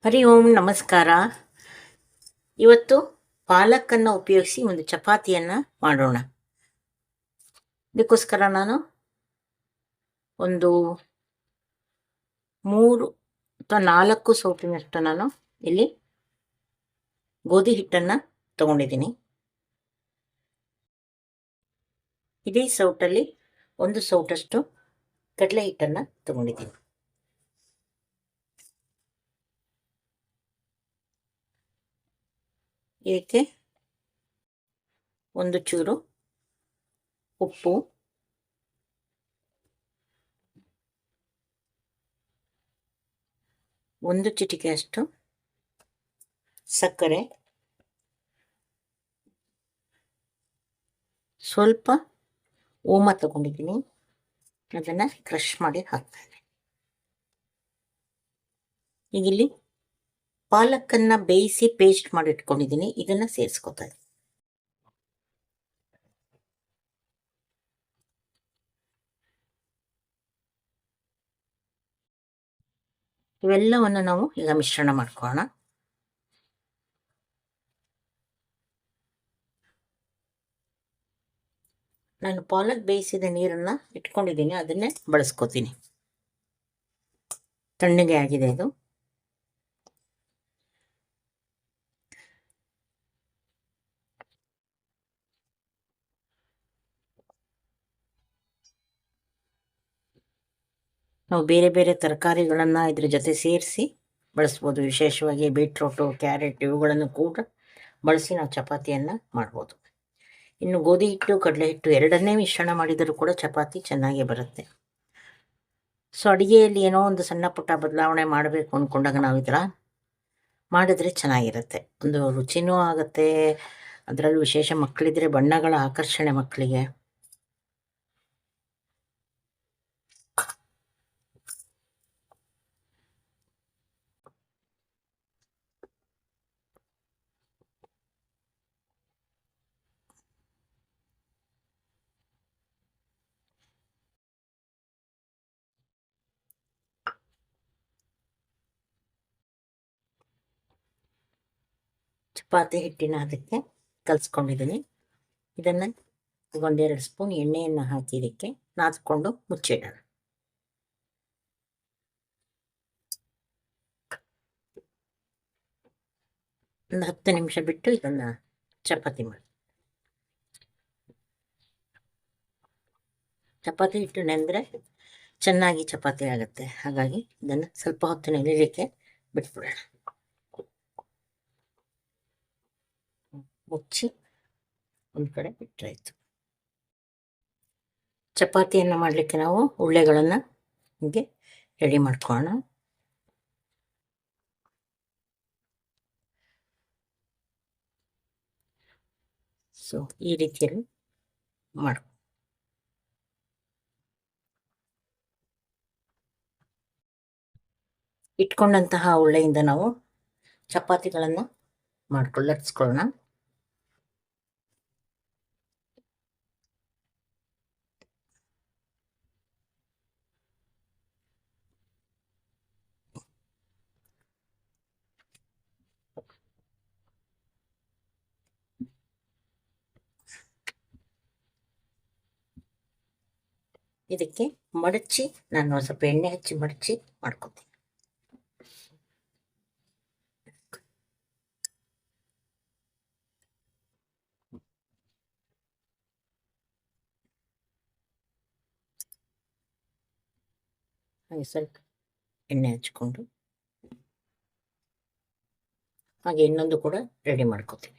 ಹರಿ ಓಂ ನಮಸ್ಕಾರ. ಇವತ್ತು ಪಾಲಕನ್ನು ಉಪಯೋಗಿಸಿ ಒಂದು ಚಪಾತಿಯನ್ನು ಮಾಡೋಣ. ಇದಕ್ಕೋಸ್ಕರ ನಾನು ಒಂದು 3 ಅಥವಾ 4 ಸೌಟಿನಷ್ಟು ನಾನು ಇಲ್ಲಿ ಗೋಧಿ ಹಿಟ್ಟನ್ನು ತಗೊಂಡಿದ್ದೀನಿ. ಇದೇ ಸೌಟಲ್ಲಿ 1 ಸೌಟಷ್ಟು ಕಡಲೆ ಹಿಟ್ಟನ್ನು ತಗೊಂಡಿದ್ದೀನಿ. ಇದಕ್ಕೆ ಒಂದು ಚೂರು ಉಪ್ಪು, ಒಂದು ಚಿಟಿಕೆಯಷ್ಟು ಸಕ್ಕರೆ, ಸ್ವಲ್ಪ ಓಮ ತಗೊಂಡಿದ್ದೀನಿ, ಅದನ್ನು ಕ್ರಷ್ ಮಾಡಿ ಹಾಕ್ತಾಯಿದ್ದೀನಿ. ಈಗ ಇಲ್ಲಿ ಪಾಲಕನ್ನು ಬೇಯಿಸಿ ಪೇಸ್ಟ್ ಮಾಡಿ ಇಟ್ಕೊಂಡಿದ್ದೀನಿ, ಇದನ್ನು ಸೇರಿಸ್ಕೊತಾ ಇದ್ದೀನಿ. ಇವೆಲ್ಲವನ್ನು ನಾವು ಈಗ ಮಿಶ್ರಣ ಮಾಡ್ಕೊಳ್ಳೋಣ. ನಾನು ಪಾಲಕ್ ಬೇಯಿಸಿದ ನೀರನ್ನು ಇಟ್ಕೊಂಡಿದ್ದೀನಿ, ಅದನ್ನೇ ಬಳಸ್ಕೊತೀನಿ. ತಣ್ಣಗೆ ಆಗಿದೆ ಇದು. ನಾವು ಬೇರೆ ಬೇರೆ ತರಕಾರಿಗಳನ್ನು ಇದ್ರ ಜೊತೆ ಸೇರಿಸಿ ಬಳಸ್ಬೋದು. ವಿಶೇಷವಾಗಿ ಬೀಟ್ರೋಟು, ಕ್ಯಾರೆಟ್ ಇವುಗಳನ್ನು ಕೂಡ ಬಳಸಿ ನಾವು ಚಪಾತಿಯನ್ನು ಮಾಡ್ಬೋದು. ಇನ್ನು ಗೋಧಿ ಹಿಟ್ಟು, ಕಡಲೆ ಹಿಟ್ಟು ಎರಡನ್ನೇ ಮಿಶ್ರಣ ಮಾಡಿದರೂ ಕೂಡ ಚಪಾತಿ ಚೆನ್ನಾಗೇ ಬರುತ್ತೆ. ಸೊ ಅಡುಗೆಯಲ್ಲಿ ಏನೋ ಒಂದು ಸಣ್ಣ ಪುಟ್ಟ ಬದಲಾವಣೆ ಮಾಡಬೇಕು ಅಂದ್ಕೊಂಡಾಗ ನಾವು ಈ ಥರ ಮಾಡಿದ್ರೆ ಚೆನ್ನಾಗಿರುತ್ತೆ. ಒಂದು ರುಚಿನೂ ಆಗುತ್ತೆ. ಅದರಲ್ಲೂ ವಿಶೇಷ ಮಕ್ಕಳಿದ್ರೆ ಬಣ್ಣಗಳ ಆಕರ್ಷಣೆ ಮಕ್ಕಳಿಗೆ. ಚಪಾತಿ ಹಿಟ್ಟಿನ ಅದಕ್ಕೆ ಕಲಿಸ್ಕೊಂಡಿದ್ದೀನಿ. ಇದನ್ನು ಒಂದೆರಡು ಸ್ಪೂನ್ ಎಣ್ಣೆಯನ್ನು ಹಾಕಿ ಇದಕ್ಕೆ ನಾದ್ಕೊಂಡು ಮುಚ್ಚಿಡೋಣ. ಒಂದು 10 ನಿಮಿಷ ಬಿಟ್ಟು ಇದನ್ನು ಚಪಾತಿ ಮಾಡಿ. ಚಪಾತಿ ಹಿಟ್ಟು ನೆಂದರೆ ಚೆನ್ನಾಗಿ ಚಪಾತಿ ಆಗುತ್ತೆ. ಹಾಗಾಗಿ ಇದನ್ನು ಸ್ವಲ್ಪ ಹೊತ್ತು ನೆನೆಯಲಿಕ್ಕೆ ಬಿಟ್ಬಿಡೋಣ. ಮುಚ್ಚಿ ಒಂದು ಕಡೆ ಬಿಟ್ಟರಾಯಿತು. ಚಪಾತಿಯನ್ನು ಮಾಡಲಿಕ್ಕೆ ನಾವು ಉಳ್ಳೆಗಳನ್ನು ಹೀಗೆ ರೆಡಿ ಮಾಡ್ಕೊಳ್ಳೋಣ. ಸೊ ಈ ರೀತಿಯಲ್ಲಿ ಮಾಡಿ ಇಟ್ಕೊಂಡಂತಹ ಉಳ್ಳೆಯಿಂದ ನಾವು ಚಪಾತಿಗಳನ್ನು ಲಟ್ಸ್ಕೊಳ್ಳೋಣ. ಇದಕ್ಕೆ ಮಡಚಿ ನಾನು ಸ್ವಲ್ಪ ಎಣ್ಣೆ ಹಚ್ಚಿ ಮಡಚಿ ಮಾಡ್ಕೊತೀನಿ. ಹಾಗೆ ಸ್ವಲ್ಪ ಎಣ್ಣೆ ಹಚ್ಕೊಂಡು ಹಾಗೆ ಇನ್ನೊಂದು ಕೂಡ ರೆಡಿ ಮಾಡ್ಕೊತೀನಿ.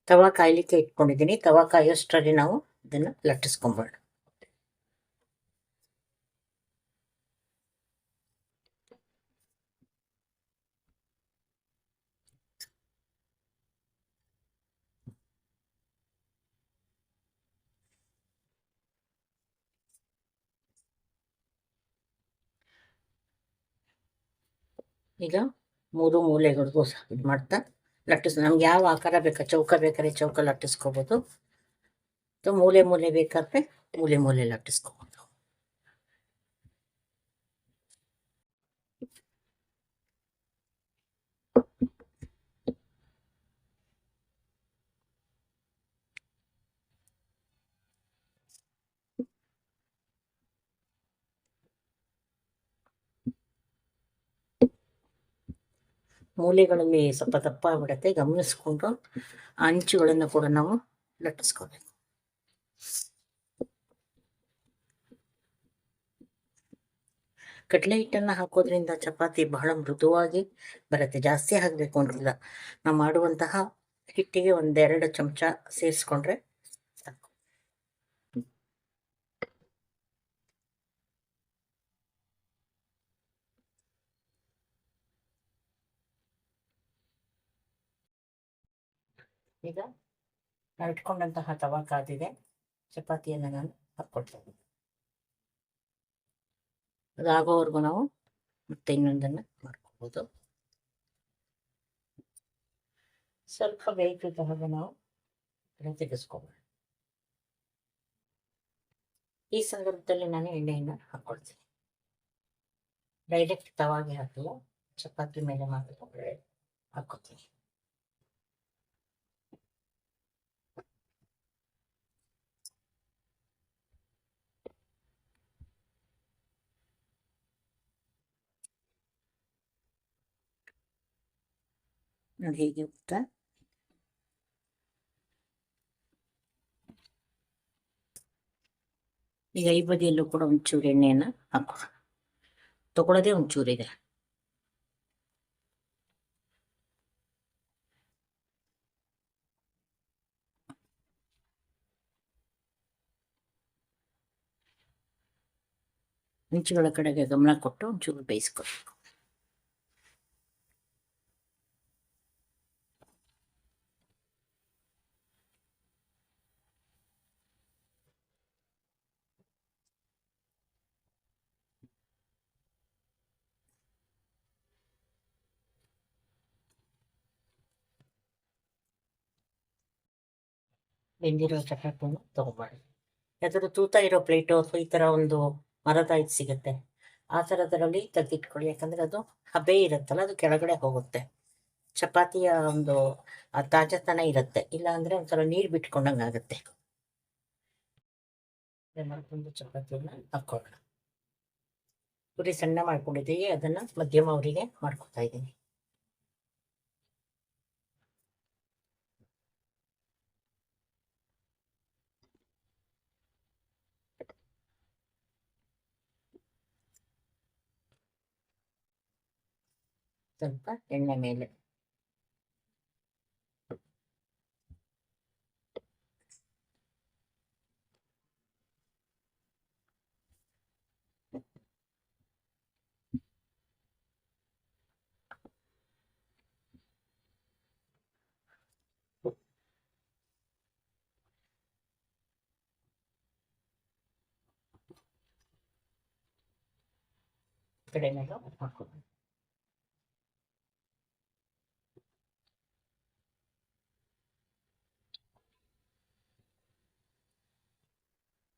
ತವಾ ಕಾಯಲಿಕ್ಕೆ ಇಟ್ಕೊಂಡಿದ್ದೀನಿ. ತವಾ ಕಾಯೋಷ್ಟರಲ್ಲಿ ನಾವು ಇದನ್ನು ಲಟ್ಟಿಸ್ಕೊಂಬೇಡ. ಈಗ 3 ಮೂಲೆಗಳಿಗೂ ಇದು ಮಾಡ್ತಾ ನಮ್ಗೆ ಯಾವ ಆಕಾರ ಬೇಕಾ, ಚೌಕ ಬೇಕಾದ್ರೆ ಚೌಕ ಲಟ್ಟಿಸ್ಕೋಬೋದು, ಅಥವಾ ಮೂಲೆ ಬೇಕಾದ್ರೆ ಮೂಲೆ ಮೂಲೆ ಲಟ್ಟಿಸ್ಕೋಬೋದು. ಮೂಲೆಗಳಲ್ಲಿ ಸ್ವಲ್ಪ ದಪ್ಪ ಆಗ್ಬಿಡತ್ತೆ, ಗಮನಿಸ್ಕೊಂಡು ಆ ಅಂಚುಗಳನ್ನು ಕೂಡ ನಾವು ಲಟ್ಟಿಸ್ಕೋಬೇಕು. ಕಡಲೆ ಹಿಟ್ಟನ್ನು ಹಾಕೋದ್ರಿಂದ ಚಪಾತಿ ಬಹಳ ಮೃದುವಾಗಿ ಬರುತ್ತೆ. ಜಾಸ್ತಿ ಹಾಕಬೇಕು ಅಂತಿಲ್ಲ. ನಾವು ಮಾಡುವಂತಹ ಹಿಟ್ಟಿಗೆ 1-2 ಚಮಚ ಸೇರಿಸ್ಕೊಂಡ್ರೆ ಸಾಕು. ಈಗ ನಾವು ಇಟ್ಕೊಂಡಂತಹ ತವಾ ಕಾದಿದೆ. ಚಪಾತಿಯನ್ನು ನಾನು ಹಾಕ್ಕೊಳ್ತೇನೆ. ಅದಾಗೋವರೆಗೂ ನಾವು ಮತ್ತೆ ಇನ್ನೊಂದನ್ನು ಮಾಡ್ಕೋಬೋದು. ಸ್ವಲ್ಪ ಬೇಯ್ತಿದ್ದ ಹಾಗೆ ನಾವು ತೆಗೆಸ್ಕೋಬೋದು. ಈ ಸಂದರ್ಭದಲ್ಲಿ ನಾನು ಎಣ್ಣೆಯನ್ನು ಹಾಕ್ಕೊಳ್ತೀನಿ. ಡೈರೆಕ್ಟ್ ತವಾಗೆ ಹಾಕಲ್ಲ, ಚಪಾತಿ ಮೇಲೆ ಮಾತ್ರ ಹಾಕ್ಕೋತೀನಿ. ನೋಡಿ ಹೇಗೆ ಗೊತ್ತಾ, ಈಗ ಈ ಬದಿಯಲ್ಲೂ ಕೂಡ ಒಂಚೂರು ಎಣ್ಣೆಯನ್ನು ಹಾಕೋ. ತಗೊಳ್ಳೋದೇ ಒಂಚೂರಿದೆ. ಅಂಚುಗಳ ಕಡೆಗೆ ಗಮನ ಕೊಟ್ಟು ಒಂಚೂರು ಬೇಯಿಸ್ಕೋಬೇಕು. ಬೆಂದಿರೋ ಚಪಾತಿಯನ್ನು ತಗೊಬಾರ್ದು. ಯಾವ್ದಾದ್ರು ತೂತ ಇರೋ ಪ್ಲೇಟು ಅಥವಾ ಈ ಥರ ಒಂದು ಮರದ ಇದು ಸಿಗುತ್ತೆ, ಆ ಥರದರಲ್ಲಿ ತೆಗೆದಿಟ್ಕೊಳ್ಳಿ. ಯಾಕಂದರೆ ಅದು ಹಬೆ ಇರುತ್ತಲ್ಲ, ಅದು ಕೆಳಗಡೆ ಹೋಗುತ್ತೆ. ಚಪಾತಿಯ ಒಂದು ತಾಜಾತನ ಇರುತ್ತೆ. ಇಲ್ಲ ಅಂದರೆ ಒಂಥರ ನೀರು ಬಿಟ್ಕೊಂಡಂಗೆ ಆಗುತ್ತೆ. ಮಾಡ್ಕೊಂಡು ಚಪಾತಿಯನ್ನು ಹಾಕ್ಕೊಳ್ಳೋಣ. ಪುರಿ ಸಣ್ಣ ಮಾಡ್ಕೊಂಡಿದ್ದೀವಿ, ಅದನ್ನು ಮಧ್ಯಮ ಅವರಿಗೆ ಮಾಡ್ಕೊತಾ ಇದ್ದೀನಿ. ಸ್ವಲ್ಪ ಎಣ್ಣೆ ಮೇಲೆ ಕಡೆ ಮೇಲೆ ಹಾಕೋದು.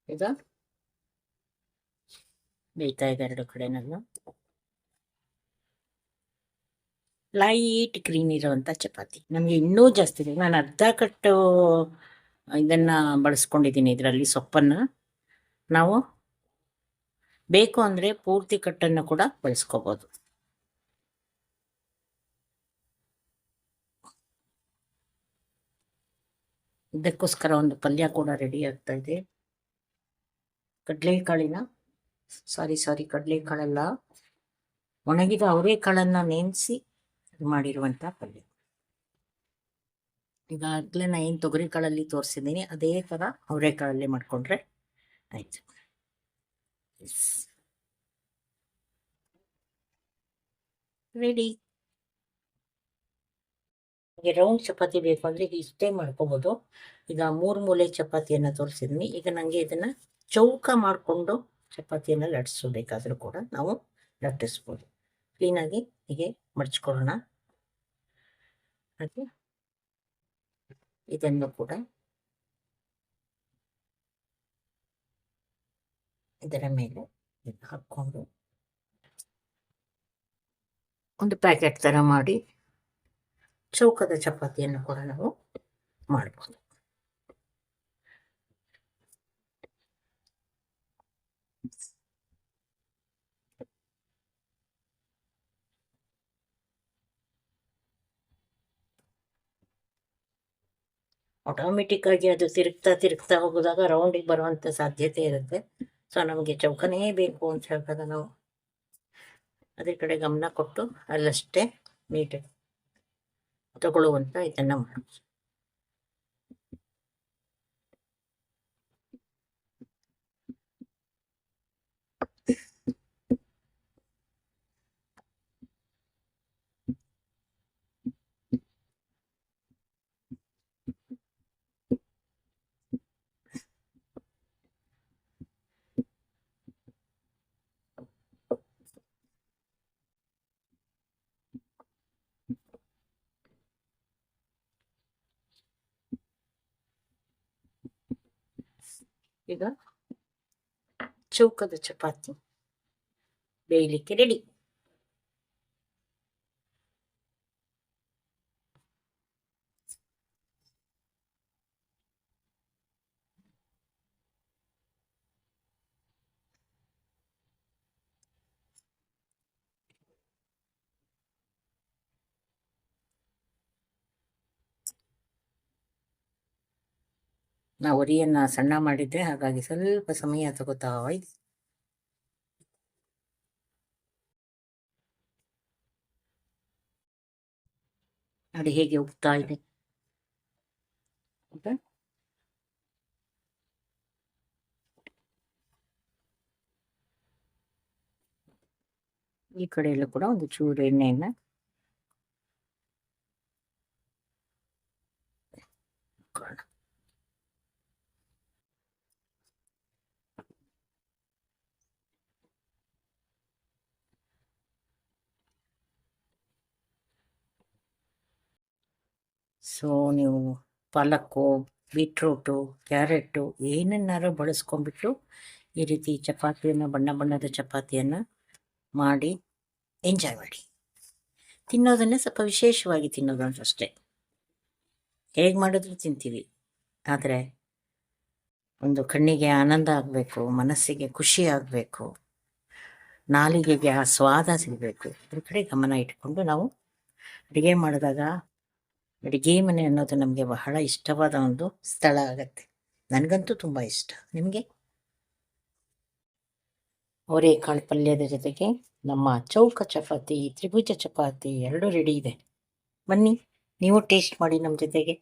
ಈಗ ಬೇಯ್ತಾ ಇದೆ ಎರಡು ಕಡೆನಲ್ಲೂ. ಲೈಟ್ ಗ್ರೀನ್ ಇರುವಂಥ ಚಪಾತಿ. ನಮಗೆ ಇನ್ನೂ ಜಾಸ್ತಿ ಇದೆ. ನಾನು ಅರ್ಧ ಕಟ್ಟು ಇದನ್ನು ಬಳಸ್ಕೊಂಡಿದ್ದೀನಿ. ಇದರಲ್ಲಿ ಸೊಪ್ಪನ್ನು ನಾವು ಬೇಕು ಅಂದರೆ ಪೂರ್ತಿ ಕಟ್ಟನ್ನು ಕೂಡ ಬಳಸ್ಕೋಬೋದು. ಇದಕ್ಕೋಸ್ಕರ ಒಂದು ಪಲ್ಯ ಕೂಡ ರೆಡಿ ಆಗ್ತಾ ಇದೆ. ಕಡಲೆಕಾಳಿನ ಕಡಲೆಕಾಳಲ್ಲ, ಒಣಗಿದ ಅವರೆಕಾಳನ್ನು ನೆನೆಸಿ ಮಾಡಿರುವಂಥ ಪಲ್ಯ. ಈಗಾಗಲೇ ನಾನು ಏನು ತೊಗರಿ ಕಾಳಲ್ಲಿ ತೋರಿಸಿದ್ದೀನಿ, ಅದೇ ಥರ ಅವರೆಕಾಳಲ್ಲಿ ಮಾಡಿಕೊಂಡ್ರೆ ಆಯಿತು. ರೆಡಿ. ನಿಮಗೆ ರೌಂಡ್ ಚಪಾತಿ ಬೇಕು ಅಂದರೆ ಇಷ್ಟೇ ಮಾಡ್ಕೋಬೋದು. ಈಗ 3 ಮೂಲೆ ಚಪಾತಿಯನ್ನು ತೋರಿಸಿದ್ವಿ. ಈಗ ನನಗೆ ಇದನ್ನು ಚೌಕ ಮಾಡಿಕೊಂಡು ಚಪಾತಿಯನ್ನು ಲಟ್ಟಿಸಬೇಕಾದ್ರೂ ಕೂಡ ನಾವು ಲಟ್ಟಿಸ್ಬೋದು. ಕ್ಲೀನಾಗಿ ಹೀಗೆ ಮಡ್ಚ್ಕೊಳ್ಳೋಣ. ಹಾಗೆ ಇದನ್ನು ಕೂಡ ಇದರ ಮೇಲೆ ಹಾಕ್ಕೊಂಡು ಒಂದು ಪ್ಯಾಕೆಟ್ ಥರ ಮಾಡಿ ಚೌಕದ ಚಪಾತಿಯನ್ನು ಕೂಡ ನಾವು ಮಾಡ್ಬೋದು. ಆಟೋಮೆಟಿಕ್ ಆಗಿ ಅದು ತಿರುಗ್ತಾ ಹೋಗೋದಾಗ ರೌಂಡಿಗೆ ಬರುವಂಥ ಸಾಧ್ಯತೆ ಇರುತ್ತೆ. ಸೊ ನಮಗೆ ಚೌಕನೇ ಬೇಕು ಅಂತ ಹೇಳಿದಾಗ ನಾವು ಅದ್ರ ಕಡೆ ಗಮನ ಕೊಟ್ಟು ಅಲ್ಲಷ್ಟೇ ನೀಟಾಗಿ ತಗೊಳ್ಳುವಂಥ ಇದನ್ನು ಮಾಡ್ಬೋದು. ಈಗ ಚೌಕದ ಚಪಾತಿ ಬೇಯಲಿಕ್ಕೆ ರೆಡಿ. ನಾವು ಉರಿಯನ್ನು ಸಣ್ಣ ಮಾಡಿದ್ದೆ, ಹಾಗಾಗಿ ಸ್ವಲ್ಪ ಸಮಯ ತಗೋತಾ ಇದೆ. ನೋಡಿ ಹೇಗೆ ಉಗ್ತಾ ಇದೆ. ಈ ಕಡೆಯಲ್ಲೂ ಕೂಡ ಒಂದು ಚೂರು ಎಣ್ಣೆಯನ್ನು ಸೊ ನೀವು ಪಾಲಕ್ಕು, ಬೀಟ್ರೂಟು, ಕ್ಯಾರೆಟು ಏನನ್ನಾರು ಬಳಸ್ಕೊಂಡ್ಬಿಟ್ಟು ಈ ರೀತಿ ಚಪಾತಿಯನ್ನು ಬಣ್ಣದ ಚಪಾತಿಯನ್ನು ಮಾಡಿ ಎಂಜಾಯ್ ಮಾಡಿ. ತಿನ್ನೋದನ್ನೇ ಸ್ವಲ್ಪ ವಿಶೇಷವಾಗಿ ತಿನ್ನೋದು ಅಷ್ಟೇ. ಹೇಗೆ ಮಾಡಿದ್ರು ತಿಂತೀವಿ, ಆದರೆ ಒಂದು ಕಣ್ಣಿಗೆ ಆನಂದ ಆಗಬೇಕು, ಮನಸ್ಸಿಗೆ ಖುಷಿ ಆಗಬೇಕು, ನಾಲಿಗೆಗೆ ಆ ಸ್ವಾದ ಸಿಗಬೇಕು. ಅದ್ರ ಕಡೆ ಗಮನ ಇಟ್ಕೊಂಡು ನಾವು ಅಡುಗೆ ಮಾಡಿದಾಗ ಅಡುಗೆ ಮನೆ ಅನ್ನೋದು ನಮಗೆ ಬಹಳ ಇಷ್ಟವಾದ ಒಂದು ಸ್ಥಳ ಆಗತ್ತೆ. ನನಗಂತೂ ತುಂಬ ಇಷ್ಟ. ನಿಮಗೆ? ಅವರೆಕಾಳು ಪಲ್ಯದ ಜೊತೆಗೆ ನಮ್ಮ ಚೌಕ ಚಪಾತಿ, ತ್ರಿಭುಜ ಚಪಾತಿ ಎರಡೂ ರೆಡಿ ಇದೆ. ಬನ್ನಿ ನೀವು ಟೇಸ್ಟ್ ಮಾಡಿ ನಮ್ಮ ಜೊತೆಗೆ.